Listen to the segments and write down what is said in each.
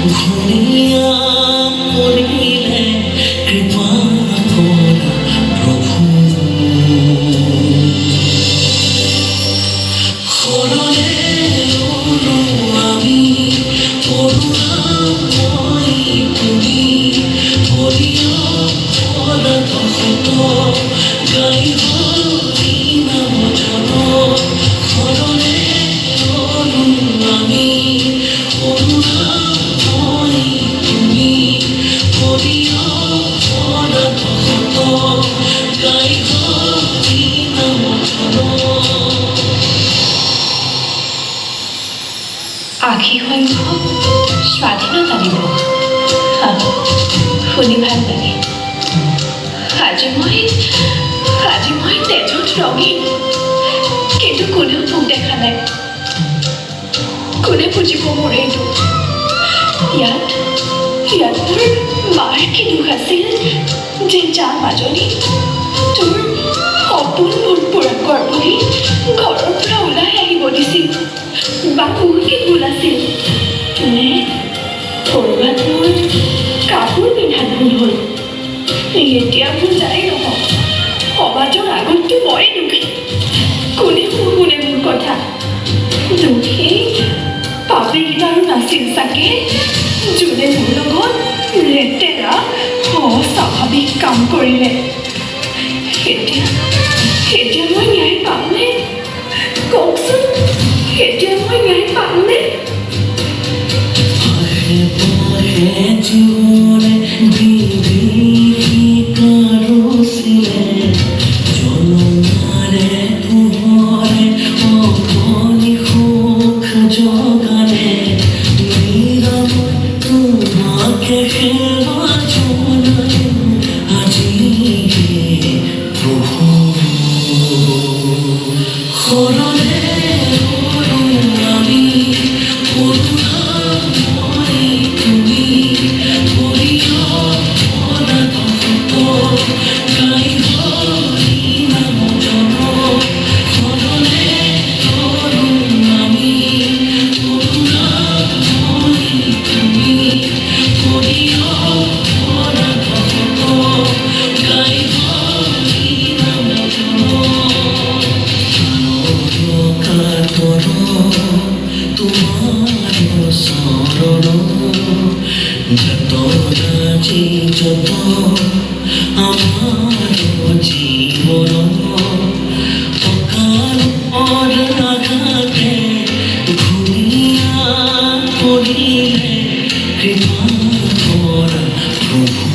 ধুনীয়া কৰিলে কৃপা কৰা প্ৰভু শৰণে ললো আমি কৰোণাময় তুমি হৰিয় পদত শত গাই হৰি নাম জন শৰণে ললো আমি কৰোণাময় তুমি হৰিয় পদত শত গাই হৰি নাম জন আশী সংখ্যক স্বাধীনতা দিৱস শুনি ভাল লাগে আজি মই তেজত ৰঙীন কিন্তু কোনেও মোক দেখা নাই কোনে বুজিব মোৰ এইটো ইয়াত মোৰ মাৰ কি দুখ আছিল যে যাৰ মাজনী তোৰ সপোনবোৰ পূৰা কৰ বুলি ঘৰৰ পৰা ওলাই আহিব দিছিল বা বহুত ভুল আছিল নে ক'ৰবাত মোৰ কাপোৰ পিন্ধাত ভুল হ'ল এতিয়া ভুল যায় নহওক সমাজৰ আগততো মই দুখী কোনে শুনে মোৰ কথা দুখী পাপী বাৰু নাছিল চাগে যোনে মোৰ লগত লেতেৰা অস্বাভাৱিক কাম কৰিলে এতিয়া মই ন্যায় পামনে কওকচোন এতিয়া মই ন্যায় পামনে জীবনে বিভীষিকারছিলে জনমারে পোহরে অগণি সুখ জগালে নিরবই তোমাকে সেৱা জনাই আজি প্ৰভু শৰণে ললো আমি কৰোণাময় তুমি হৰিয় পদত শত গাই হৰি নাম জন শৰণে ললো আমি কৰোণাময় তুমি হৰিয় পদত শত গাই হৰি নাম জন কাতৰ তোমাৰ চৰণ যতনাজি যত আমাৰ জীৱন অকাল আঘাতে ধুনীয়া কৰিলে কৃপা কৰা প্ৰভু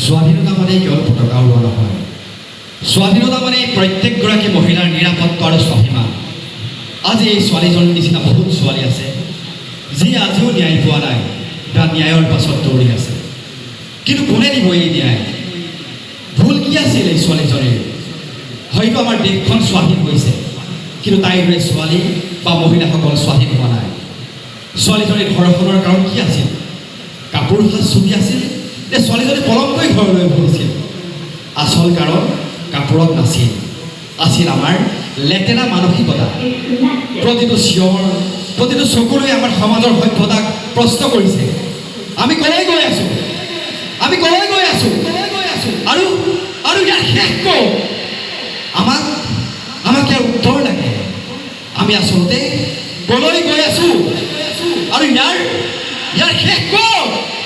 স্বাধীনতা মানে কেৱল পতাকা উৰুৱা নহয় স্বাধীনতা মানে প্ৰত্যেকগৰাকী মহিলাৰ নিৰাপত্তা আৰু স্বাভিমান আজি এই ছোৱালীজনীৰ নিচিনা বহুত ছোৱালী আছে যি আজিও ন্যায় পোৱা নাই বা ন্যায়ৰ পাছত দৌৰি আছে কিন্তু কোনে দিব এই ন্যায় ভুল কি আছিল এই ছোৱালীজনীৰ হয়তো আমাৰ দেশখন স্বাধীন হৈছে কিন্তু তাইৰ দৰে ছোৱালী বা মহিলাসকল স্বাধীন হোৱা নাই ছোৱালীজনীৰ ঘৰখনৰ কাৰণ কি আছিল কাপোৰ সাজ চুটি আছিল নে ছোৱালীজনী পলমকৈ ঘৰলৈ ঘূৰিছিল আচল কাৰণ কাপোৰত নাছিল আছিল আমাৰ লেতেৰা মানসিকতা প্ৰতিটো চিঞৰ প্ৰতিটো চকুলৈ আমাৰ সমাজৰ সভ্যতাক প্ৰশ্ন কৰিছে আমি কলৈ গৈ আছোঁ আৰু ইয়াৰ শেষ ক'ত আমাক ইয়াৰ উত্তৰ লাগে আমি আচলতে কলৈ গৈ আছোঁ আৰু ইয়াৰ শেষ ক'ত